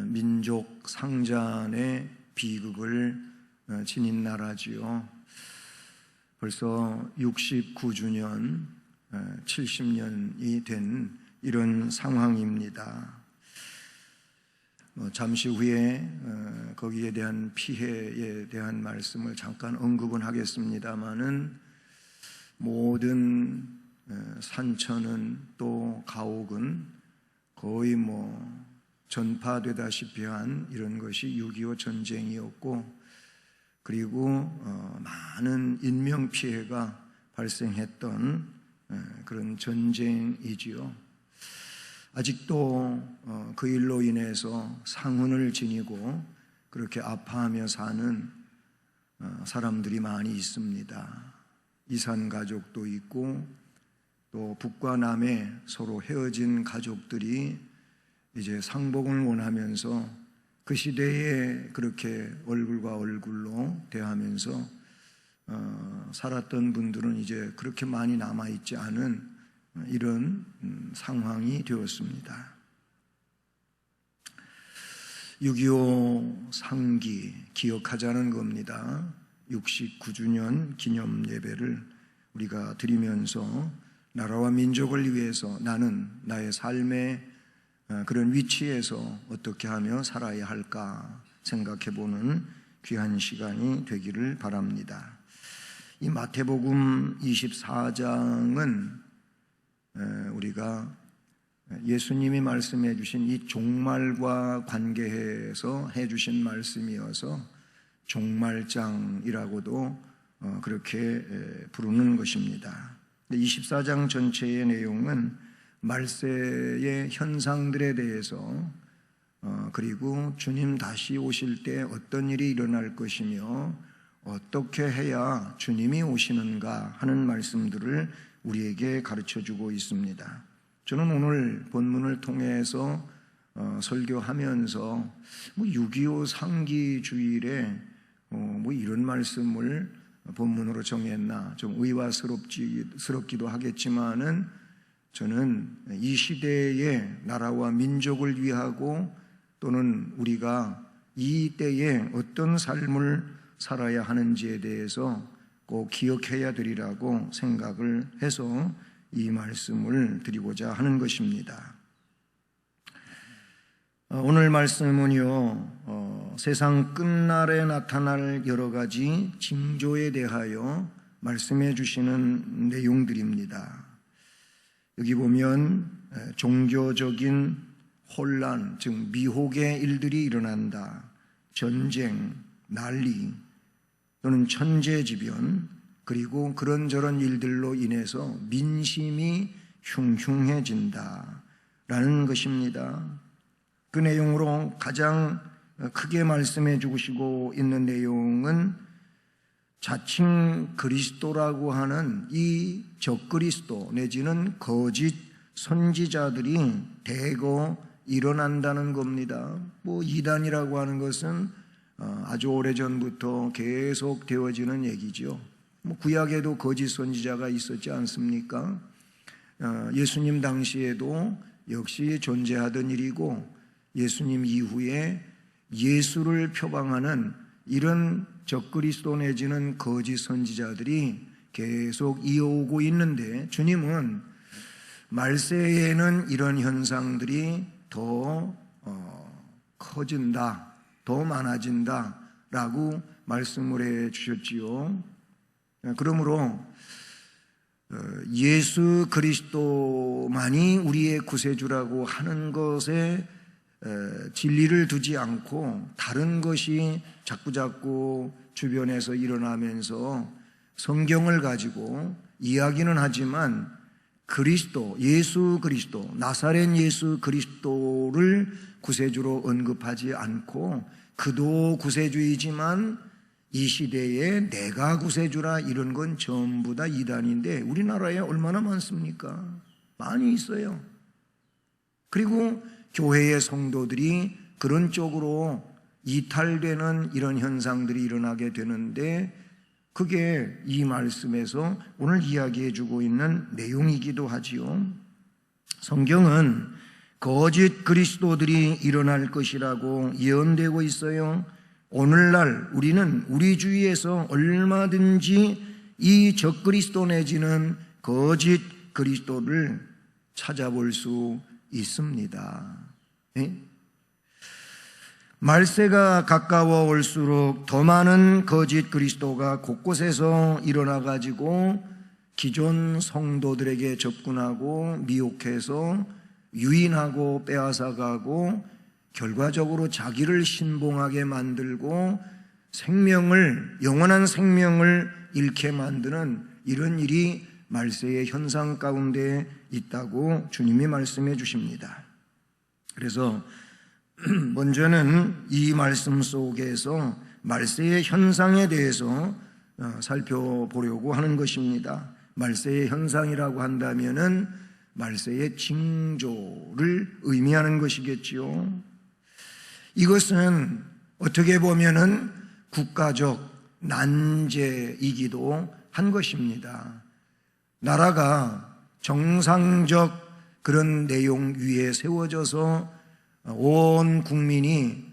민족 상잔의 비극을 지닌 나라지요. 벌써 69주년, 70년이 된 이런 상황입니다. 잠시 후에 거기에 대한 피해에 대한 말씀을 잠깐 언급은 하겠습니다마는 모든 산천은 또 가옥은 거의 전파되다시피 한 이런 것이 6.25 전쟁이었고, 그리고 많은 인명피해가 발생했던 그런 전쟁이지요. 아직도 그 일로 인해서 상흔을 지니고 그렇게 아파하며 사는 사람들이 많이 있습니다. 이산 가족도 있고, 또 북과 남에 서로 헤어진 가족들이 이제 상봉을 원하면서 그 시대에 그렇게 얼굴과 얼굴로 대하면서 살았던 분들은 이제 그렇게 많이 남아있지 않은 이런 상황이 되었습니다. 6.25 상기 기억하자는 겁니다. 69주년 기념 예배를 우리가 드리면서 나라와 민족을 위해서 나는 나의 삶의 그런 위치에서 어떻게 하며 살아야 할까 생각해보는 귀한 시간이 되기를 바랍니다. 이 마태복음 24장은 우리가 예수님이 말씀해 주신 이 종말과 관계해서 해주신 말씀이어서 종말장이라고도 그렇게 부르는 것입니다. 24장 전체의 내용은 말세의 현상들에 대해서 그리고 주님 다시 오실 때 어떤 일이 일어날 것이며 어떻게 해야 주님이 오시는가 하는 말씀들을 우리에게 가르쳐주고 있습니다. 저는 오늘 본문을 통해서 설교하면서 6.25 상기 주일에 이런 말씀을 본문으로 정했나 좀 의아스럽기도 하겠지만은 저는 이 시대의 나라와 민족을 위하고 또는 우리가 이 때에 어떤 삶을 살아야 하는지에 대해서 꼭 기억해야 되리라고 생각을 해서 이 말씀을 드리고자 하는 것입니다. 오늘 말씀은요, 세상 끝날에 나타날 여러 가지 징조에 대하여 말씀해 주시는 내용들입니다. 여기 보면 종교적인 혼란, 즉 미혹의 일들이 일어난다. 전쟁, 난리 또는 천재지변, 그리고 그런저런 일들로 인해서 민심이 흉흉해진다라는 것입니다. 그 내용으로 가장 크게 말씀해 주시고 있는 내용은 자칭 그리스도라고 하는 이 적그리스도 내지는 거짓 선지자들이 대거 일어난다는 겁니다. 이단이라고 하는 것은 아주 오래전부터 계속 되어지는 얘기죠. 구약에도 거짓 선지자가 있었지 않습니까? 예수님 당시에도 역시 존재하던 일이고, 예수님 이후에 예수를 표방하는 이런 적그리스도 내지는 거짓 선지자들이 계속 이어오고 있는데, 주님은 말세에는 이런 현상들이 더 커진다, 더 많아진다 라고 말씀을 해 주셨지요. 그러므로 예수 그리스도만이 우리의 구세주라고 하는 것에 진리를 두지 않고 다른 것이 자꾸자꾸 주변에서 일어나면서 성경을 가지고 이야기는 하지만 그리스도, 예수 그리스도, 나사렛 예수 그리스도를 구세주로 언급하지 않고 그도 구세주이지만 이 시대에 내가 구세주라 이런 건 전부 다 이단인데 우리나라에 얼마나 많습니까? 많이 있어요. 그리고 교회의 성도들이 그런 쪽으로 이탈되는 이런 현상들이 일어나게 되는데, 그게 이 말씀에서 오늘 이야기해 주고 있는 내용이기도 하지요. 성경은 거짓 그리스도들이 일어날 것이라고 예언되고 있어요. 오늘날 우리는 우리 주위에서 얼마든지 이 적그리스도 내지는 거짓 그리스도를 찾아볼 수 있습니다. 말세가 가까워 올수록 더 많은 거짓 그리스도가 곳곳에서 일어나 가지고 기존 성도들에게 접근하고 미혹해서 유인하고 빼앗아가고 결과적으로 자기를 신봉하게 만들고 영원한 생명을 잃게 만드는 이런 일이 말세의 현상 가운데 있다고 주님이 말씀해 주십니다. 그래서 먼저는 이 말씀 속에서 말세의 현상에 대해서 살펴보려고 하는 것입니다. 말세의 현상이라고 한다면은 말세의 징조를 의미하는 것이겠지요. 이것은 어떻게 보면은 국가적 난제이기도 한 것입니다. 나라가 정상적 그런 내용 위에 세워져서 온 국민이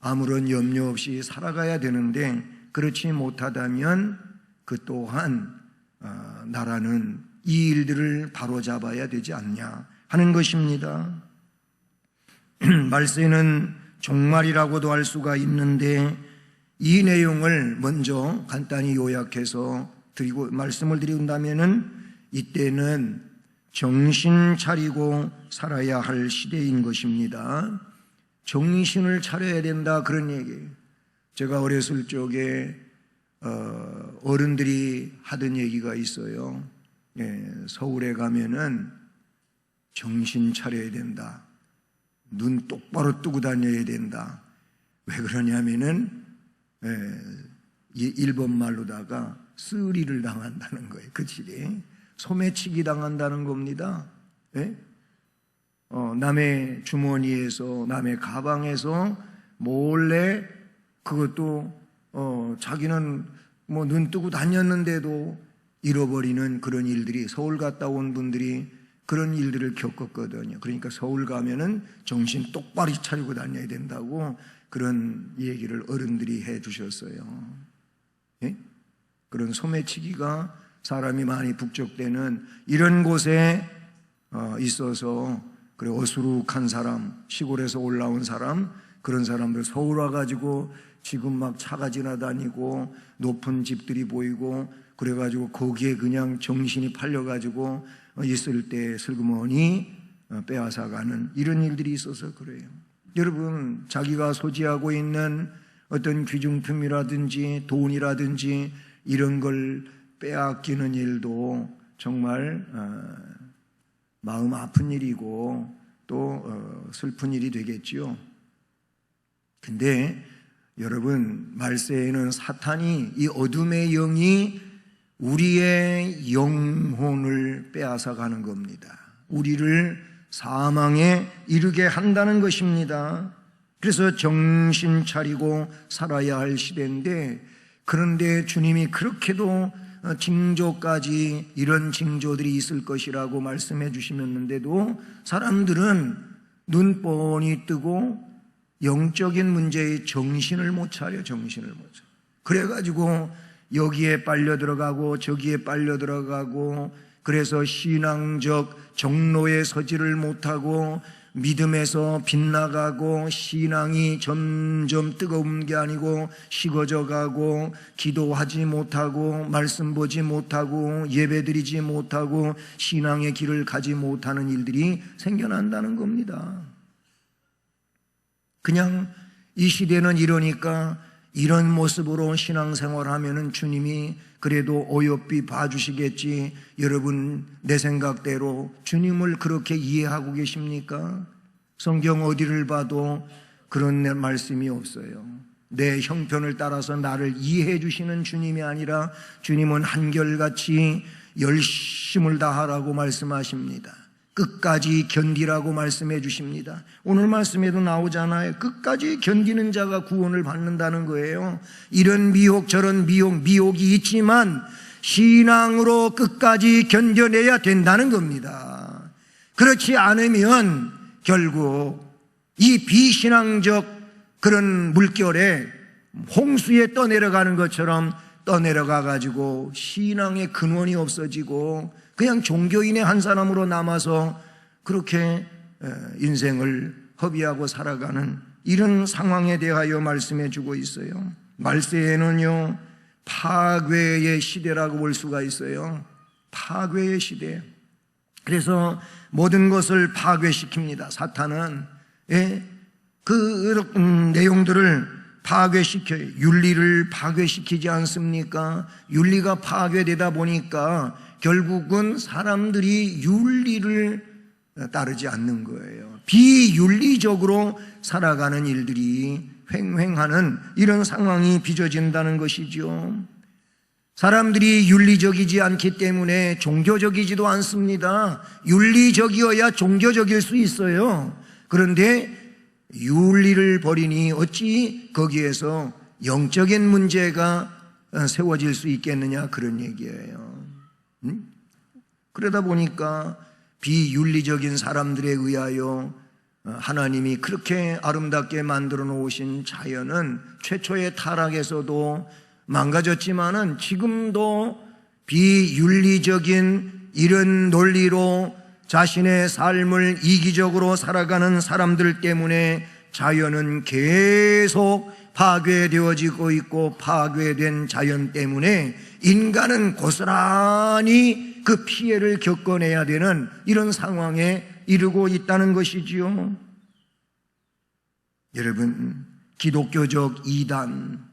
아무런 염려 없이 살아가야 되는데 그렇지 못하다면 그 또한 나라는 이 일들을 바로잡아야 되지 않냐 하는 것입니다. 말세는 종말이라고도 할 수가 있는데 이 내용을 먼저 간단히 요약해서 말씀을 드린다면은 이때는 정신 차리고 살아야 할 시대인 것입니다. 정신을 차려야 된다 그런 얘기예요. 제가 어렸을 적에 어른들이 하던 얘기가 있어요. 서울에 가면은 정신 차려야 된다. 눈 똑바로 뜨고 다녀야 된다. 왜 그러냐면은 일본 말로다가 쓰리를 당한다는 거예요. 그치? 소매치기 당한다는 겁니다. 남의 주머니에서 남의 가방에서 몰래 그것도 자기는 뭐 눈 뜨고 다녔는데도 잃어버리는 그런 일들이 서울 갔다 온 분들이 그런 일들을 겪었거든요. 그러니까 서울 가면은 정신 똑바로 차리고 다녀야 된다고 그런 얘기를 어른들이 해 주셨어요. 그런 소매치기가 사람이 많이 북적대는 이런 곳에 있어서 그래 어수룩한 사람, 시골에서 올라온 사람, 그런 사람들 서울 와가지고 지금 막 차가 지나다니고 높은 집들이 보이고 그래가지고 거기에 그냥 정신이 팔려가지고 있을 때 슬그머니 빼앗아가는 이런 일들이 있어서 그래요. 여러분, 자기가 소지하고 있는 어떤 귀중품이라든지 돈이라든지 이런 걸 빼앗기는 일도 정말 마음 아픈 일이고 또 슬픈 일이 되겠지요. 근데 여러분, 말세에는 사탄이 이 어둠의 영이 우리의 영혼을 빼앗아가는 겁니다. 우리를 사망에 이르게 한다는 것입니다. 그래서 정신 차리고 살아야 할 시대인데, 그런데 주님이 그렇게도 징조까지 이런 징조들이 있을 것이라고 말씀해 주시는데도 사람들은 눈 뻔히 뜨고 영적인 문제의 정신을 못 차려. 그래가지고 여기에 빨려 들어가고 저기에 빨려 들어가고, 그래서 신앙적 정로에 서지를 못하고 믿음에서 빗나가고 신앙이 점점 뜨거운 게 아니고 식어져 가고 기도하지 못하고 말씀 보지 못하고 예배드리지 못하고 신앙의 길을 가지 못하는 일들이 생겨난다는 겁니다. 그냥 이 시대는 이러니까 이런 모습으로 신앙생활하면은 주님이 그래도 어여삐 봐주시겠지. 여러분, 내 생각대로 주님을 그렇게 이해하고 계십니까? 성경 어디를 봐도 그런 말씀이 없어요. 내 형편을 따라서 나를 이해해 주시는 주님이 아니라 주님은 한결같이 열심을 다하라고 말씀하십니다. 끝까지 견디라고 말씀해 주십니다. 오늘 말씀에도 나오잖아요. 끝까지 견디는 자가 구원을 받는다는 거예요. 이런 미혹 저런 미혹이 있지만 신앙으로 끝까지 견뎌내야 된다는 겁니다. 그렇지 않으면 결국 이 비신앙적 그런 물결에 홍수에 떠내려가는 것처럼 떠내려가 가지고 신앙의 근원이 없어지고 그냥 종교인의 한 사람으로 남아서 그렇게 인생을 허비하고 살아가는 이런 상황에 대하여 말씀해 주고 있어요. 말세에는요, 파괴의 시대라고 볼 수가 있어요. 파괴의 시대. 그래서 모든 것을 파괴시킵니다. 사탄은 그 내용들을 파괴시켜요. 윤리를 파괴시키지 않습니까? 윤리가 파괴되다 보니까 결국은 사람들이 윤리를 따르지 않는 거예요. 비윤리적으로 살아가는 일들이 횡행하는 이런 상황이 빚어진다는 것이죠. 사람들이 윤리적이지 않기 때문에 종교적이지도 않습니다. 윤리적이어야 종교적일 수 있어요. 그런데 윤리를 버리니 어찌 거기에서 영적인 문제가 세워질 수 있겠느냐, 그런 얘기예요. 그러다 보니까 비윤리적인 사람들에 의하여 하나님이 그렇게 아름답게 만들어 놓으신 자연은 최초의 타락에서도 망가졌지만은 지금도 비윤리적인 이런 논리로 자신의 삶을 이기적으로 살아가는 사람들 때문에 자연은 계속 파괴되어지고 있고, 파괴된 자연 때문에 인간은 고스란히 그 피해를 겪어내야 되는 이런 상황에 이르고 있다는 것이지요. 여러분, 기독교적 이단,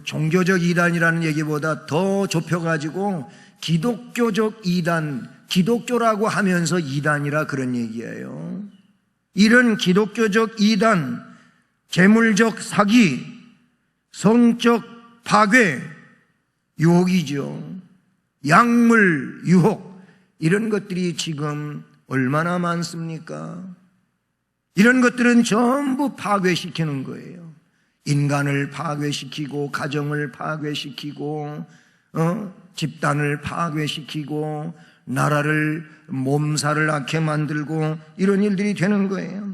종교적 이단이라는 얘기보다 더 좁혀가지고 기독교적 이단, 기독교라고 하면서 이단이라 그런 얘기예요. 이런 기독교적 이단, 재물적 사기, 성적 파괴, 유혹이죠. 약물 유혹, 이런 것들이 지금 얼마나 많습니까? 이런 것들은 전부 파괴시키는 거예요. 인간을 파괴시키고, 가정을 파괴시키고, 집단을 파괴시키고, 나라를, 몸살을 앓게 만들고, 이런 일들이 되는 거예요.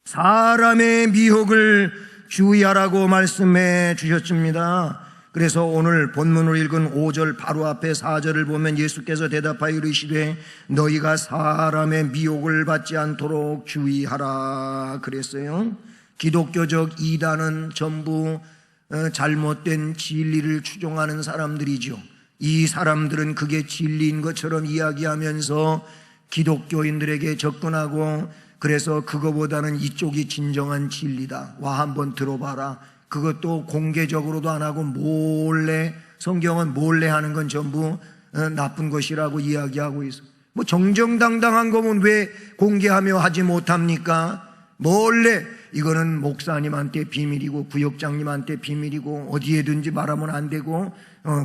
사람의 미혹을 주의하라고 말씀해 주셨습니다. 그래서 오늘 본문을 읽은 5절 바로 앞에 4절을 보면 예수께서 대답하여 이르시되 너희가 사람의 미혹을 받지 않도록 주의하라 그랬어요. 기독교적 이단은 전부 잘못된 진리를 추종하는 사람들이죠. 이 사람들은 그게 진리인 것처럼 이야기하면서 기독교인들에게 접근하고, 그래서 그거보다는 이쪽이 진정한 진리다, 와 한번 들어봐라, 그것도 공개적으로도 안 하고 몰래, 성경은 몰래 하는 건 전부 나쁜 것이라고 이야기하고 있어. 뭐 정정당당한 거면 왜 공개하며 하지 못합니까? 몰래, 이거는 목사님한테 비밀이고 구역장님한테 비밀이고 어디에든지 말하면 안 되고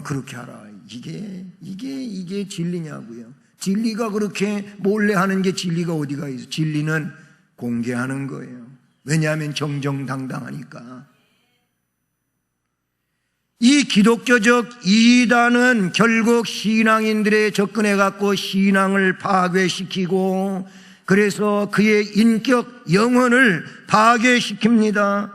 그렇게 하라. 이게 진리냐고요. 진리가 그렇게 몰래 하는 게 진리가 어디가 있어? 진리는 공개하는 거예요. 왜냐하면 정정당당하니까. 이 기독교적 이단은 결국 신앙인들에 접근해 갖고 신앙을 파괴시키고, 그래서 그의 인격, 영혼을 파괴시킵니다.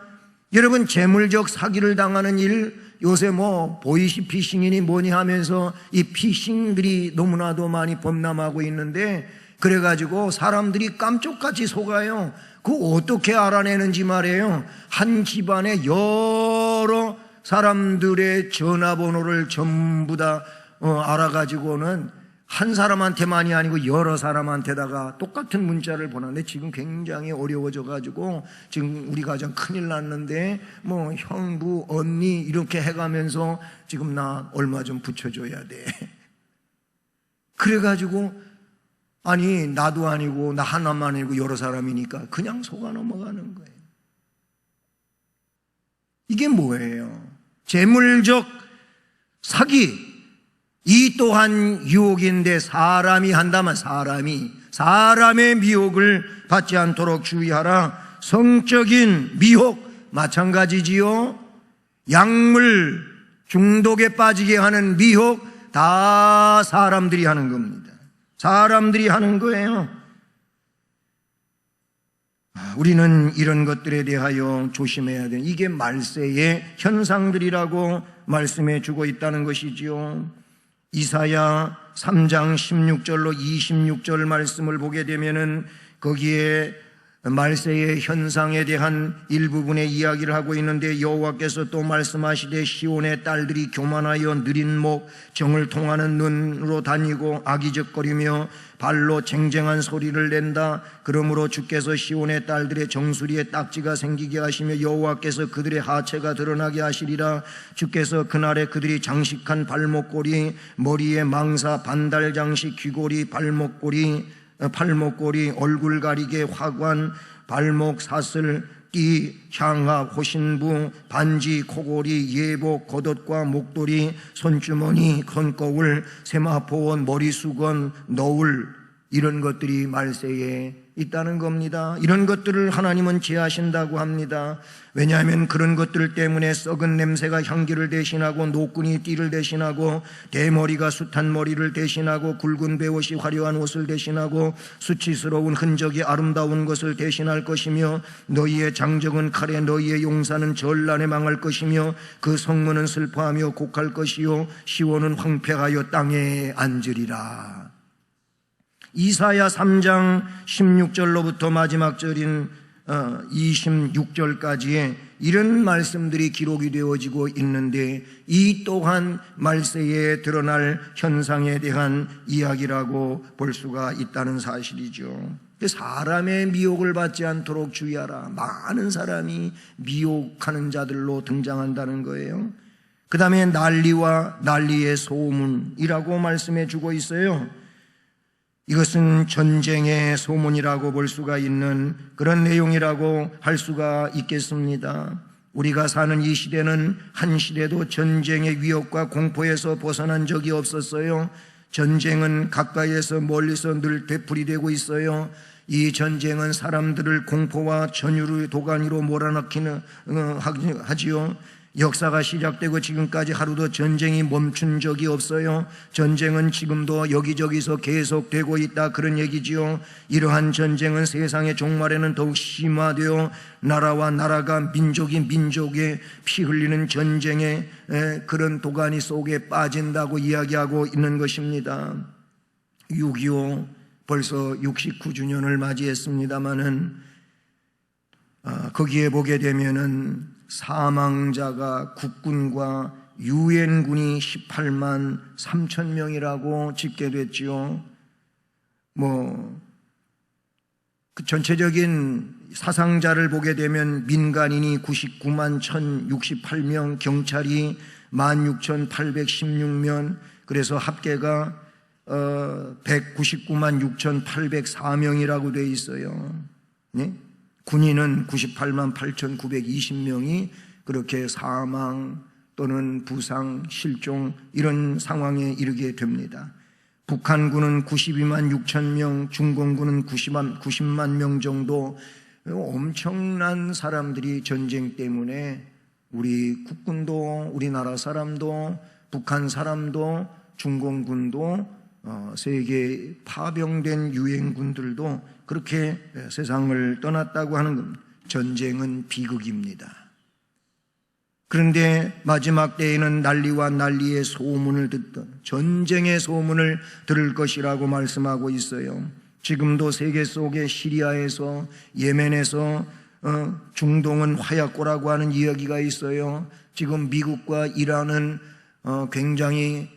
여러분, 재물적 사기를 당하는 일, 요새 뭐 보이시피싱이니 뭐니 하면서 이 피싱들이 너무나도 많이 범람하고 있는데, 그래가지고 사람들이 깜짝같이 속아요. 그거 어떻게 알아내는지 말이에요. 한 집안에 여러 사람들의 전화번호를 전부 다 알아가지고는 한 사람한테만이 아니고 여러 사람한테다가 똑같은 문자를 보내는데, 지금 굉장히 어려워져가지고 지금 우리 가정 큰일 났는데 뭐 형부 언니 이렇게 해가면서 지금 나 얼마 좀 붙여줘야 돼. 그래가지고 아니 나도 아니고 나 하나만 아니고 여러 사람이니까 그냥 속아 넘어가는 거예요. 이게 뭐예요? 재물적 사기, 이 또한 유혹인데 사람이 한다면 사람의 미혹을 받지 않도록 주의하라. 성적인 미혹 마찬가지지요. 약물 중독에 빠지게 하는 미혹 다 사람들이 하는 겁니다. 사람들이 하는 거예요. 우리는 이런 것들에 대하여 조심해야 돼요. 이게 말세의 현상들이라고 말씀해 주고 있다는 것이지요. 이사야 3장 16절로 26절 말씀을 보게 되면은 거기에 말세의 현상에 대한 일부분의 이야기를 하고 있는데, 여호와께서 또 말씀하시되 시온의 딸들이 교만하여 느린 목 정을 통하는 눈으로 다니고 악의적거리며 발로 쟁쟁한 소리를 낸다. 그러므로 주께서 시온의 딸들의 정수리에 딱지가 생기게 하시며 여호와께서 그들의 하체가 드러나게 하시리라. 주께서 그날에 그들이 장식한 발목고리, 머리에 망사, 반달 장식, 귀고리, 팔목고리, 얼굴 가리개, 화관, 발목 사슬, 띠, 향합, 호신부, 반지, 코고리, 예복, 겉옷과 목도리, 손주머니, 손거울, 세마포원, 머리수건, 너울, 이런 것들이 말세에 있다는 겁니다. 이런 것들을 하나님은 제하신다고 합니다. 왜냐하면 그런 것들 때문에 썩은 냄새가 향기를 대신하고, 노끈이 띠를 대신하고, 대머리가 숱한 머리를 대신하고, 굵은 베옷이 화려한 옷을 대신하고, 수치스러운 흔적이 아름다운 것을 대신할 것이며, 너희의 장정은 칼에, 너희의 용사는 전란에 망할 것이며, 그 성문은 슬퍼하며 곡할 것이요 시온은 황폐하여 땅에 앉으리라. 이사야 3장 16절로부터 마지막 절인 26절까지의 이런 말씀들이 기록이 되어지고 있는데, 이 또한 말세에 드러날 현상에 대한 이야기라고 볼 수가 있다는 사실이죠. 사람의 미혹을 받지 않도록 주의하라. 많은 사람이 미혹하는 자들로 등장한다는 거예요. 그 다음에 난리와 난리의 소문이라고 말씀해 주고 있어요. 이것은 전쟁의 소문이라고 볼 수가 있는 그런 내용이라고 할 수가 있겠습니다. 우리가 사는 이 시대는 한 시대도 전쟁의 위협과 공포에서 벗어난 적이 없었어요. 전쟁은 가까이에서 멀리서 늘 되풀이되고 있어요. 이 전쟁은 사람들을 공포와 전율의 도가니로 몰아넣기는 하지요. 역사가 시작되고 지금까지 하루도 전쟁이 멈춘 적이 없어요. 전쟁은 지금도 여기저기서 계속되고 있다, 그런 얘기지요. 이러한 전쟁은 세상의 종말에는 더욱 심화되어 나라와 나라가, 민족이 민족의 피 흘리는 전쟁의 그런 도가니 속에 빠진다고 이야기하고 있는 것입니다. 6.25 벌써 69주년을 맞이했습니다마는 거기에 보게 되면은 사망자가 국군과 유엔군이 18만 3천 명이라고 집계됐지요. 그 전체적인 사상자를 보게 되면 민간인이 99만 1,068명, 경찰이 16,816명, 그래서 합계가 199만 6,804명이라고 되어 있어요. 네? 군인은 98만 8,920명이 그렇게 사망 또는 부상, 실종 이런 상황에 이르게 됩니다. 북한군은 92만 6천 명, 중공군은 90만 명 정도, 엄청난 사람들이 전쟁 때문에 우리 국군도, 우리나라 사람도, 북한 사람도, 중공군도, 세계 파병된 유엔군들도 그렇게 세상을 떠났다고 하는 겁니다. 전쟁은 비극입니다. 그런데 마지막 때에는 난리와 난리의 소문을 듣던, 전쟁의 소문을 들을 것이라고 말씀하고 있어요. 지금도 세계 속에 시리아에서, 예멘에서, 중동은 화약고라고 하는 이야기가 있어요. 지금 미국과 이란은 굉장히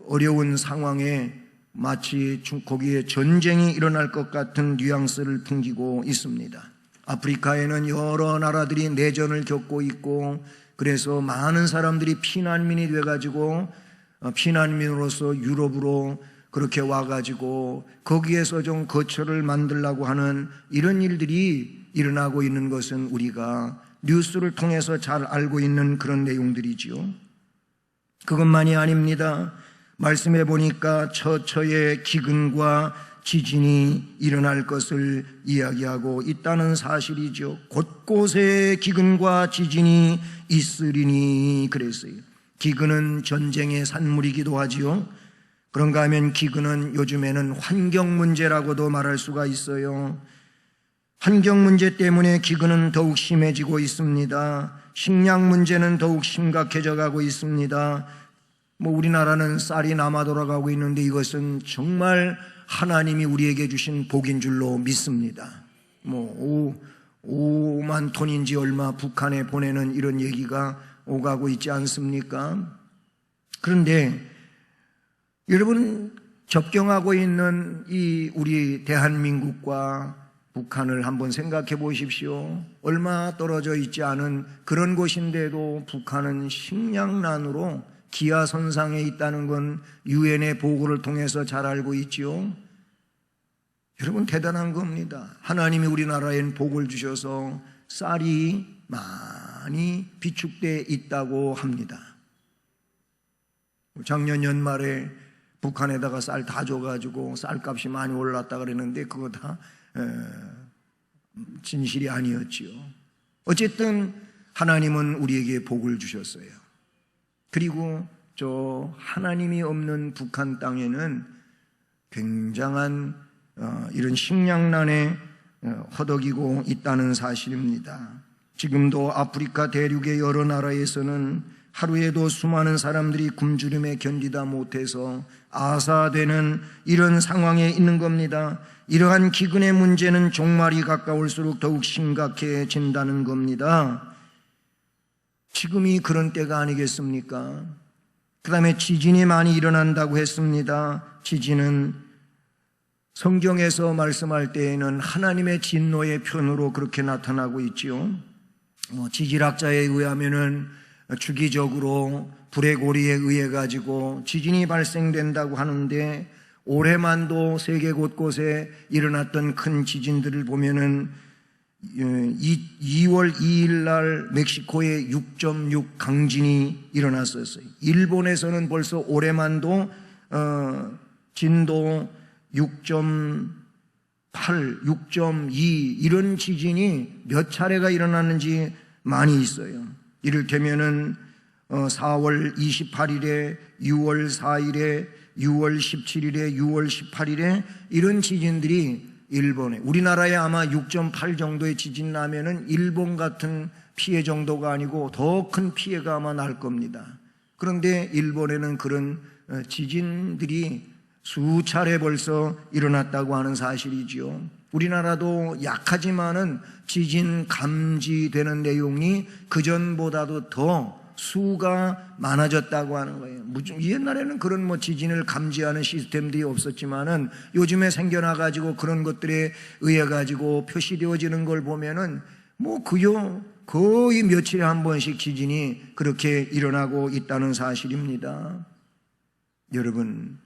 어려운 상황에 마치 거기에 전쟁이 일어날 것 같은 뉘앙스를 풍기고 있습니다. 아프리카에는 여러 나라들이 내전을 겪고 있고, 그래서 많은 사람들이 피난민이 돼가지고 피난민으로서 유럽으로 그렇게 와가지고 거기에서 좀 거처를 만들려고 하는 이런 일들이 일어나고 있는 것은 우리가 뉴스를 통해서 잘 알고 있는 그런 내용들이지요. 그것만이 아닙니다. 말씀해 보니까 처처의 기근과 지진이 일어날 것을 이야기하고 있다는 사실이죠. 곳곳에 기근과 지진이 있으리니 그랬어요. 기근은 전쟁의 산물이기도 하지요. 그런가 하면 기근은 요즘에는 환경 문제라고도 말할 수가 있어요. 환경 문제 때문에 기근은 더욱 심해지고 있습니다. 식량 문제는 더욱 심각해져 가고 있습니다. 우리나라는 쌀이 남아 돌아가고 있는데 이것은 정말 하나님이 우리에게 주신 복인 줄로 믿습니다. 5만 톤인지 얼마 북한에 보내는 이런 얘기가 오가고 있지 않습니까? 그런데 여러분, 접경하고 있는 이 우리 대한민국과 북한을 한번 생각해 보십시오. 얼마 떨어져 있지 않은 그런 곳인데도 북한은 식량난으로 기아선상에 있다는 건 유엔의 보고를 통해서 잘 알고 있지요. 여러분, 대단한 겁니다. 하나님이 우리나라엔 복을 주셔서 쌀이 많이 비축되어 있다고 합니다. 작년 연말에 북한에다가 쌀 다 줘가지고 쌀값이 많이 올랐다 그랬는데 그거 다 진실이 아니었지요. 어쨌든 하나님은 우리에게 복을 주셨어요. 그리고 저 하나님이 없는 북한 땅에는 굉장한 이런 식량난에 허덕이고 있다는 사실입니다. 지금도 아프리카 대륙의 여러 나라에서는 하루에도 수많은 사람들이 굶주림에 견디다 못해서 아사되는 이런 상황에 있는 겁니다. 이러한 기근의 문제는 종말이 가까울수록 더욱 심각해진다는 겁니다. 지금이 그런 때가 아니겠습니까? 그 다음에 지진이 많이 일어난다고 했습니다. 지진은 성경에서 말씀할 때에는 하나님의 진노의 편으로 그렇게 나타나고 있지요. 지질학자에 의하면은 주기적으로 불의 고리에 의해 가지고 지진이 발생된다고 하는데 올해만도 세계 곳곳에 일어났던 큰 지진들을 보면은 2월 2일 날 멕시코에 6.6 강진이 일어났었어요. 일본에서는 벌써 올해만도 진도 6.8, 6.2 이런 지진이 몇 차례가 일어났는지 많이 있어요. 이를테면은 4월 28일에, 6월 4일에, 6월 17일에, 6월 18일에 이런 지진들이 일본에, 우리나라에 아마 6.8 정도의 지진 나면은 일본 같은 피해 정도가 아니고 더 큰 피해가 아마 날 겁니다. 그런데 일본에는 그런 지진들이 수차례 벌써 일어났다고 하는 사실이지요. 우리나라도 약하지만은 지진 감지되는 내용이 그전보다도 더 수가 많아졌다고 하는 거예요. 옛날에는 그런 지진을 감지하는 시스템들이 없었지만은 요즘에 생겨나가지고 그런 것들에 의해가지고 표시되어지는 걸 보면은 거의 며칠에 한 번씩 지진이 그렇게 일어나고 있다는 사실입니다. 여러분,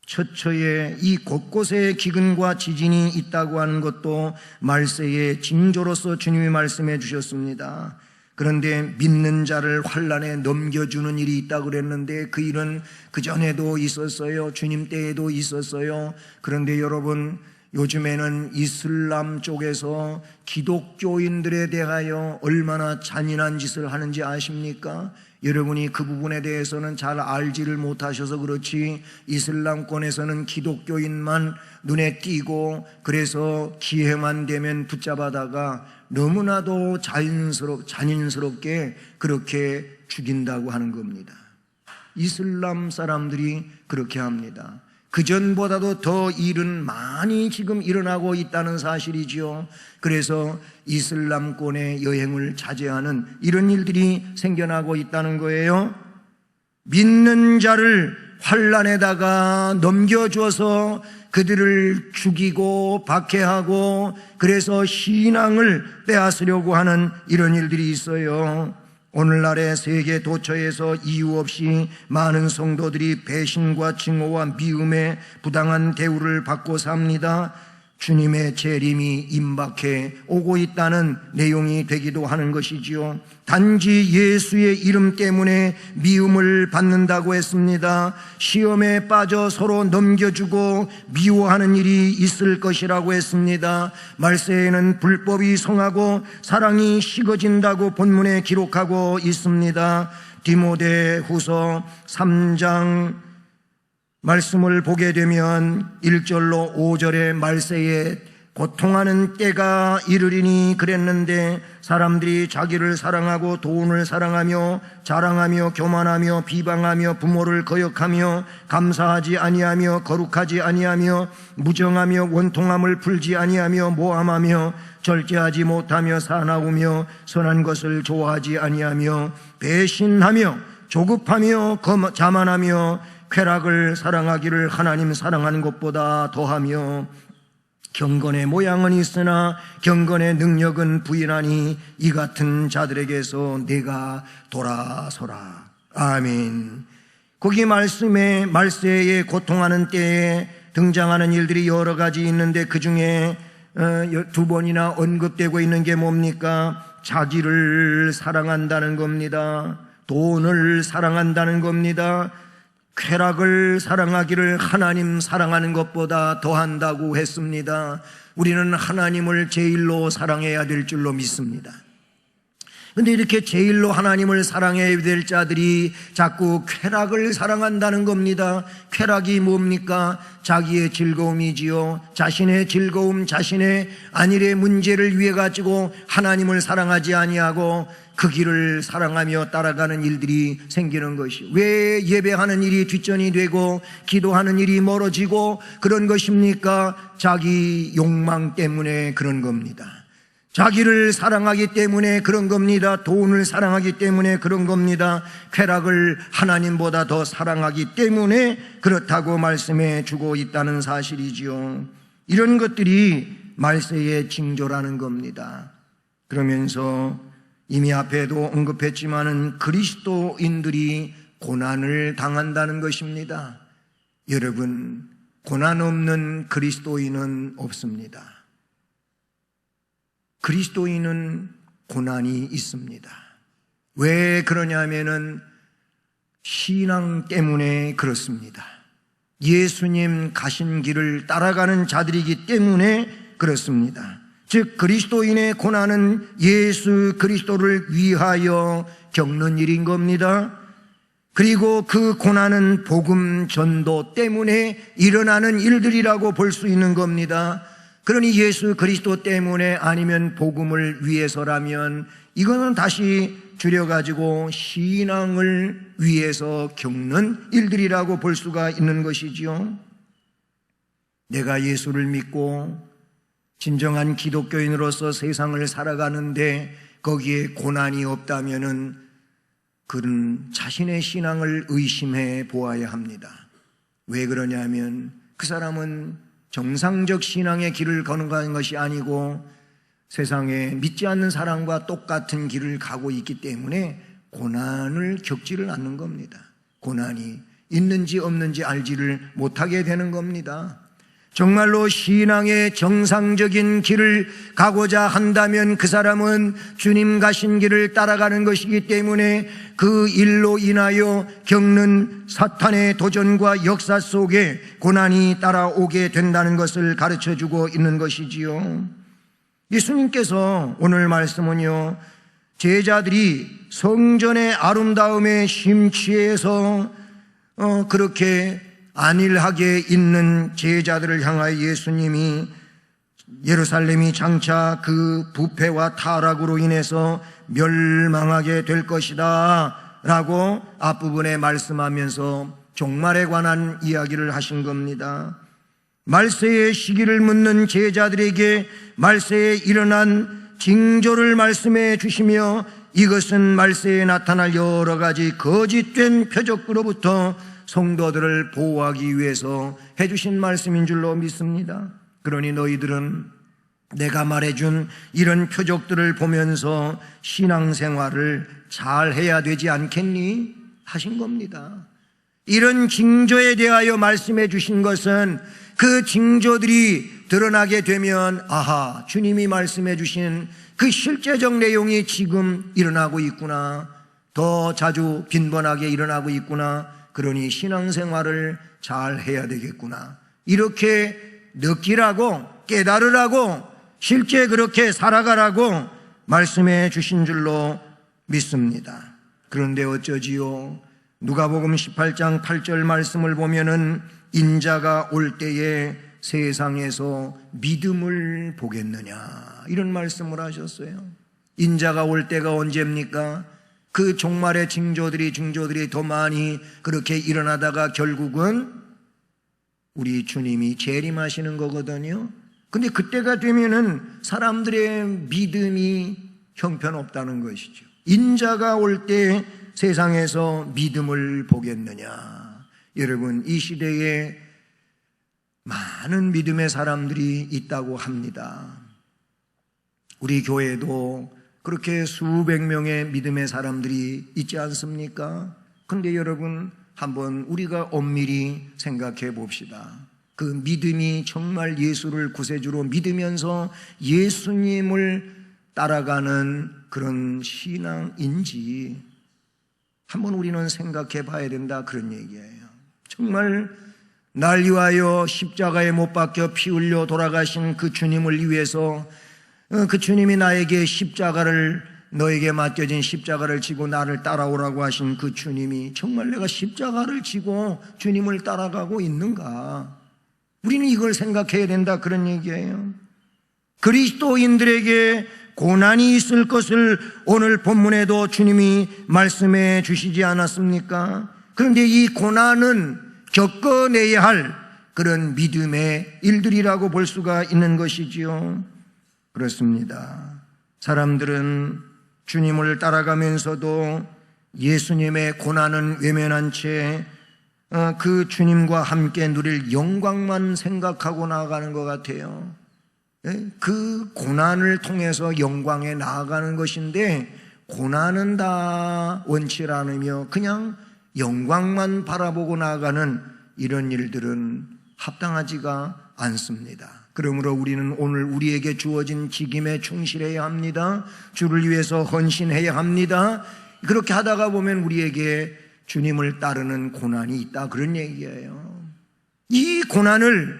처처에 이 곳곳에 기근과 지진이 있다고 하는 것도 말세의 징조로서 주님이 말씀해 주셨습니다. 그런데 믿는 자를 환난에 넘겨주는 일이 있다고 그랬는데 그 일은 그전에도 있었어요. 주님 때에도 있었어요. 그런데 여러분, 요즘에는 이슬람 쪽에서 기독교인들에 대하여 얼마나 잔인한 짓을 하는지 아십니까? 여러분이 그 부분에 대해서는 잘 알지를 못하셔서 그렇지 이슬람권에서는 기독교인만 눈에 띄고 그래서 기회만 되면 붙잡아다가 너무나도 잔인스럽게 그렇게 죽인다고 하는 겁니다. 이슬람 사람들이 그렇게 합니다. 그전보다도 더 일은 많이 지금 일어나고 있다는 사실이지요. 그래서 이슬람권의 여행을 자제하는 이런 일들이 생겨나고 있다는 거예요. 믿는 자를 환난에다가 넘겨줘서 그들을 죽이고 박해하고 그래서 신앙을 빼앗으려고 하는 이런 일들이 있어요. 오늘날의 세계 도처에서 이유 없이 많은 성도들이 배신과 증오와 미움에 부당한 대우를 받고 삽니다. 주님의 재림이 임박해 오고 있다는 내용이 되기도 하는 것이지요. 단지 예수의 이름 때문에 미움을 받는다고 했습니다. 시험에 빠져 서로 넘겨주고 미워하는 일이 있을 것이라고 했습니다. 말세에는 불법이 성하고 사랑이 식어진다고 본문에 기록하고 있습니다. 디모데후서 3장 말씀을 보게 되면 1절로 5절의 말세의 고통하는 때가 이르리니 그랬는데 사람들이 자기를 사랑하고 돈을 사랑하며 자랑하며 교만하며 비방하며 부모를 거역하며 감사하지 아니하며 거룩하지 아니하며 무정하며 원통함을 풀지 아니하며 모함하며 절제하지 못하며 사나우며 선한 것을 좋아하지 아니하며 배신하며 조급하며 자만하며 쾌락을 사랑하기를 하나님 사랑하는 것보다 더하며 경건의 모양은 있으나 경건의 능력은 부인하니 이 같은 자들에게서 내가 돌아서라. 아멘. 거기 말씀에 말세에 고통하는 때에 등장하는 일들이 여러 가지 있는데 그 중에 두 번이나 언급되고 있는 게 뭡니까? 자기를 사랑한다는 겁니다. 돈을 사랑한다는 겁니다. 쾌락을 사랑하기를 하나님 사랑하는 것보다 더한다고 했습니다. 우리는 하나님을 제일로 사랑해야 될 줄로 믿습니다. 그런데 이렇게 제일로 하나님을 사랑해야 될 자들이 자꾸 쾌락을 사랑한다는 겁니다. 쾌락이 뭡니까? 자기의 즐거움이지요. 자신의 즐거움, 자신의 안일의 문제를 위해 가지고 하나님을 사랑하지 아니하고 그 길을 사랑하며 따라가는 일들이 생기는 것이, 왜 예배하는 일이 뒷전이 되고 기도하는 일이 멀어지고 그런 것입니까? 자기 욕망 때문에 그런 겁니다. 자기를 사랑하기 때문에 그런 겁니다. 돈을 사랑하기 때문에 그런 겁니다. 쾌락을 하나님보다 더 사랑하기 때문에 그렇다고 말씀해 주고 있다는 사실이지요. 이런 것들이 말세의 징조라는 겁니다. 그러면서 이미 앞에도 언급했지만은 그리스도인들이 고난을 당한다는 것입니다. 여러분, 고난 없는 그리스도인은 없습니다. 그리스도인은 고난이 있습니다. 왜 그러냐면은 신앙 때문에 그렇습니다. 예수님 가신 길을 따라가는 자들이기 때문에 그렇습니다. 즉 그리스도인의 고난은 예수 그리스도를 위하여 겪는 일인 겁니다. 그리고 그 고난은 복음 전도 때문에 일어나는 일들이라고 볼 수 있는 겁니다. 그러니 예수 그리스도 때문에 아니면 복음을 위해서라면 이거는 다시 줄여가지고 신앙을 위해서 겪는 일들이라고 볼 수가 있는 것이지요. 내가 예수를 믿고 진정한 기독교인으로서 세상을 살아가는데 거기에 고난이 없다면은 그는 자신의 신앙을 의심해 보아야 합니다. 왜 그러냐면 그 사람은 정상적 신앙의 길을 걸어가는 것이 아니고 세상에 믿지 않는 사람과 똑같은 길을 가고 있기 때문에 고난을 겪지를 않는 겁니다. 고난이 있는지 없는지 알지를 못하게 되는 겁니다. 정말로 신앙의 정상적인 길을 가고자 한다면 그 사람은 주님 가신 길을 따라가는 것이기 때문에 그 일로 인하여 겪는 사탄의 도전과 역사 속에 고난이 따라오게 된다는 것을 가르쳐주고 있는 것이지요. 예수님께서 오늘 말씀은요, 제자들이 성전의 아름다움에 심취해서 그렇게 안일하게 있는 제자들을 향하여 예수님이 예루살렘이 장차 그 부패와 타락으로 인해서 멸망하게 될 것이다 라고 앞부분에 말씀하면서 종말에 관한 이야기를 하신 겁니다. 말세의 시기를 묻는 제자들에게 말세에 일어난 징조를 말씀해 주시며 이것은 말세에 나타날 여러 가지 거짓된 표적으로부터 성도들을 보호하기 위해서 해주신 말씀인 줄로 믿습니다. 그러니 너희들은 내가 말해준 이런 표적들을 보면서 신앙생활을 잘 해야 되지 않겠니? 하신 겁니다. 이런 징조에 대하여 말씀해 주신 것은 그 징조들이 드러나게 되면 아하, 주님이 말씀해 주신 그 실제적 내용이 지금 일어나고 있구나, 더 자주 빈번하게 일어나고 있구나, 그러니 신앙생활을 잘 해야 되겠구나, 이렇게 느끼라고, 깨달으라고, 실제 그렇게 살아가라고 말씀해 주신 줄로 믿습니다. 그런데 어쩌지요? 누가복음 18장 8절 말씀을 보면은 인자가 올 때에 세상에서 믿음을 보겠느냐, 이런 말씀을 하셨어요. 인자가 올 때가 언제입니까? 그 종말의 징조들이 더 많이 그렇게 일어나다가 결국은 우리 주님이 재림하시는 거거든요. 근데 그때가 되면은 사람들의 믿음이 형편없다는 것이죠. 인자가 올 때 세상에서 믿음을 보겠느냐. 여러분, 이 시대에 많은 믿음의 사람들이 있다고 합니다. 우리 교회도 그렇게 수백 명의 믿음의 사람들이 있지 않습니까? 근데 여러분, 한번 우리가 엄밀히 생각해 봅시다. 그 믿음이 정말 예수를 구세주로 믿으면서 예수님을 따라가는 그런 신앙인지 한번 우리는 생각해 봐야 된다, 그런 얘기예요. 정말 날 위하여 십자가에 못 박혀 피 흘려 돌아가신 그 주님을 위해서, 그 주님이 나에게 너에게 맡겨진 십자가를 지고 나를 따라오라고 하신 그 주님이 정말 내가 십자가를 지고 주님을 따라가고 있는가? 우리는 이걸 생각해야 된다, 그런 얘기예요. 그리스도인들에게 고난이 있을 것을 오늘 본문에도 주님이 말씀해 주시지 않았습니까? 그런데 이 고난은 겪어내야 할 그런 믿음의 일들이라고 볼 수가 있는 것이지요. 그렇습니다. 사람들은 주님을 따라가면서도 예수님의 고난은 외면한 채 그 주님과 함께 누릴 영광만 생각하고 나아가는 것 같아요. 그 고난을 통해서 영광에 나아가는 것인데, 고난은 다 원치 않으며 그냥 영광만 바라보고 나아가는 이런 일들은 합당하지가 않습니다. 그러므로 우리는 오늘 우리에게 주어진 직임에 충실해야 합니다. 주를 위해서 헌신해야 합니다. 그렇게 하다가 보면 우리에게 주님을 따르는 고난이 있다, 그런 얘기예요. 이 고난을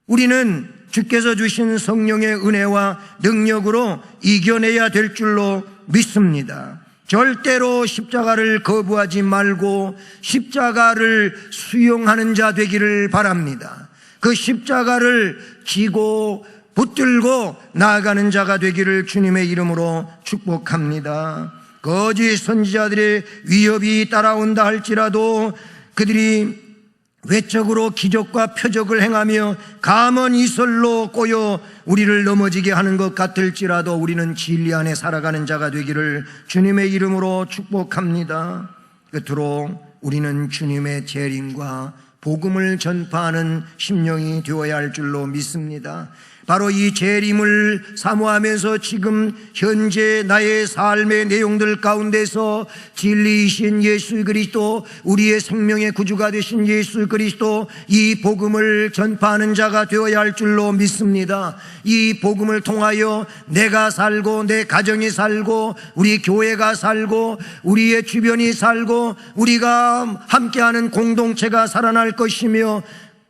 우리는 주께서 주신 성령의 은혜와 능력으로 이겨내야 될 줄로 믿습니다. 절대로 십자가를 거부하지 말고 십자가를 수용하는 자 되기를 바랍니다. 그 십자가를 지고 붙들고 나아가는 자가 되기를 주님의 이름으로 축복합니다. 거짓 선지자들의 위협이 따라온다 할지라도 그들이 외적으로 기적과 표적을 행하며 감언 이설로 꼬여 우리를 넘어지게 하는 것 같을지라도 우리는 진리 안에 살아가는 자가 되기를 주님의 이름으로 축복합니다. 끝으로 우리는 주님의 재림과 복음을 전파하는 심령이 되어야 할 줄로 믿습니다. 바로 이 재림을 사모하면서 지금 현재 나의 삶의 내용들 가운데서 진리이신 예수 그리스도, 우리의 생명의 구주가 되신 예수 그리스도, 이 복음을 전파하는 자가 되어야 할 줄로 믿습니다. 이 복음을 통하여 내가 살고 내 가정이 살고 우리 교회가 살고 우리의 주변이 살고 우리가 함께하는 공동체가 살아날 것이며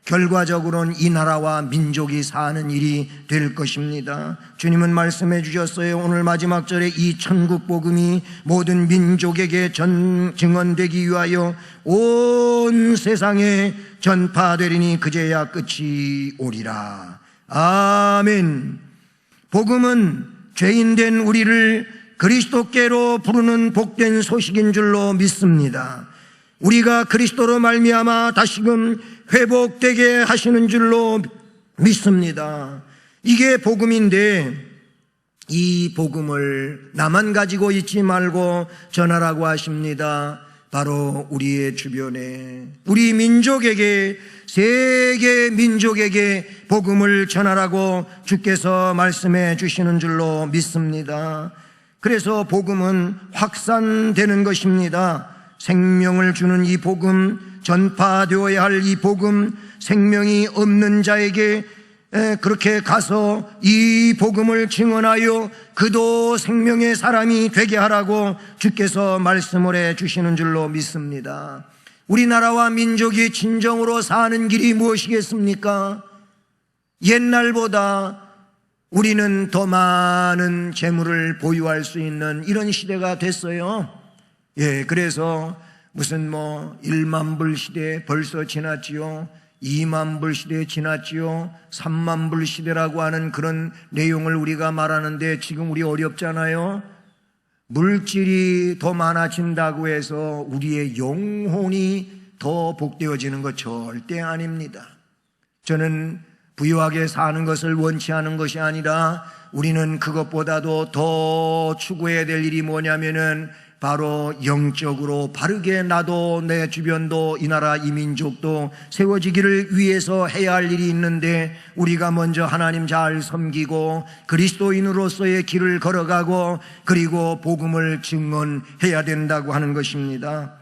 결과적으로는 이 나라와 민족이 사는 일이 될 것입니다. 주님은 말씀해 주셨어요. 오늘 마지막 절에 이 천국 복음이 모든 민족에게 증언되기 위하여 온 세상에 전파되리니 그제야 끝이 오리라. 아멘. 복음은 죄인된 우리를 그리스도께로 부르는 복된 소식인 줄로 믿습니다. 우리가 그리스도로 말미암아 다시금 회복되게 하시는 줄로 믿습니다. 이게 복음인데 이 복음을 나만 가지고 있지 말고 전하라고 하십니다. 바로 우리의 주변에, 우리 민족에게, 세계 민족에게 복음을 전하라고 주께서 말씀해 주시는 줄로 믿습니다. 그래서 복음은 확산되는 것입니다. 생명을 주는 이 복음, 전파되어야 할 이 복음, 생명이 없는 자에게 그렇게 가서 이 복음을 증언하여 그도 생명의 사람이 되게 하라고 주께서 말씀을 해 주시는 줄로 믿습니다. 우리나라와 민족이 진정으로 사는 길이 무엇이겠습니까? 옛날보다 우리는 더 많은 재물을 보유할 수 있는 이런 시대가 됐어요. 그래서 무슨 1만 불 시대 벌써 지났지요. 2만 불 시대 지났지요. 3만 불 시대라고 하는 그런 내용을 우리가 말하는데 지금 우리 어렵잖아요. 물질이 더 많아진다고 해서 우리의 영혼이 더 복되어지는 것 절대 아닙니다. 저는 부유하게 사는 것을 원치 않은 것이 아니라 우리는 그것보다도 더 추구해야 될 일이 뭐냐면은 바로 영적으로 바르게 나도 내 주변도 이 나라 이 민족도 세워지기를 위해서 해야 할 일이 있는데 우리가 먼저 하나님 잘 섬기고 그리스도인으로서의 길을 걸어가고 그리고 복음을 증언해야 된다고 하는 것입니다.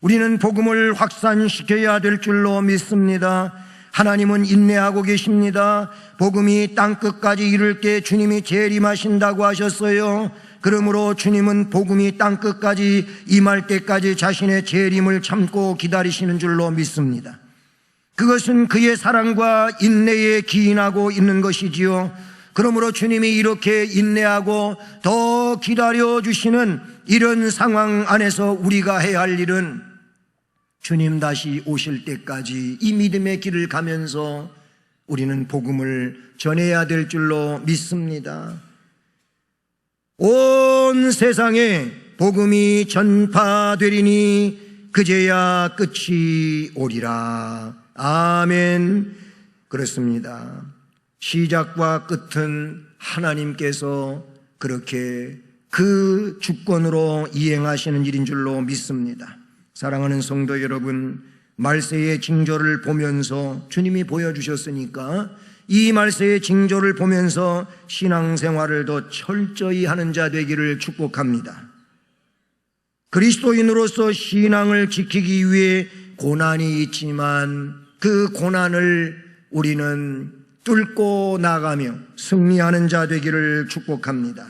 우리는 복음을 확산시켜야 될 줄로 믿습니다. 하나님은 인내하고 계십니다. 복음이 땅끝까지 이를 때 주님이 재림하신다고 하셨어요. 그러므로 주님은 복음이 땅끝까지 임할 때까지 자신의 재림을 참고 기다리시는 줄로 믿습니다. 그것은 그의 사랑과 인내에 기인하고 있는 것이지요. 그러므로 주님이 이렇게 인내하고 더 기다려주시는 이런 상황 안에서 우리가 해야 할 일은 주님 다시 오실 때까지 이 믿음의 길을 가면서 우리는 복음을 전해야 될 줄로 믿습니다. 온 세상에 복음이 전파되리니 그제야 끝이 오리라. 아멘. 그렇습니다. 시작과 끝은 하나님께서 그렇게 그 주권으로 이행하시는 일인 줄로 믿습니다. 사랑하는 성도 여러분, 말세의 징조를 보면서 주님이 보여주셨으니까 이 말세의 징조를 보면서 신앙생활을 더 철저히 하는 자 되기를 축복합니다. 그리스도인으로서 신앙을 지키기 위해 고난이 있지만 그 고난을 우리는 뚫고 나가며 승리하는 자 되기를 축복합니다.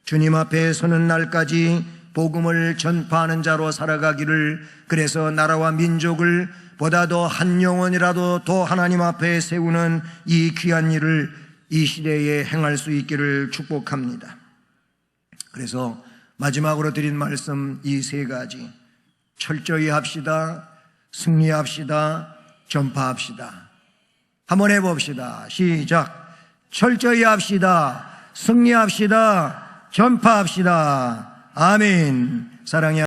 주님 앞에 서는 날까지 복음을 전파하는 자로 살아가기를, 그래서 나라와 민족을 보다도 한 영혼이라도 더 하나님 앞에 세우는 이 귀한 일을 이 시대에 행할 수 있기를 축복합니다. 그래서 마지막으로 드린 말씀 이 세 가지, 철저히 합시다, 승리합시다, 전파합시다. 한번 해봅시다. 시작. 철저히 합시다, 승리합시다, 전파합시다. 아멘. 사랑해.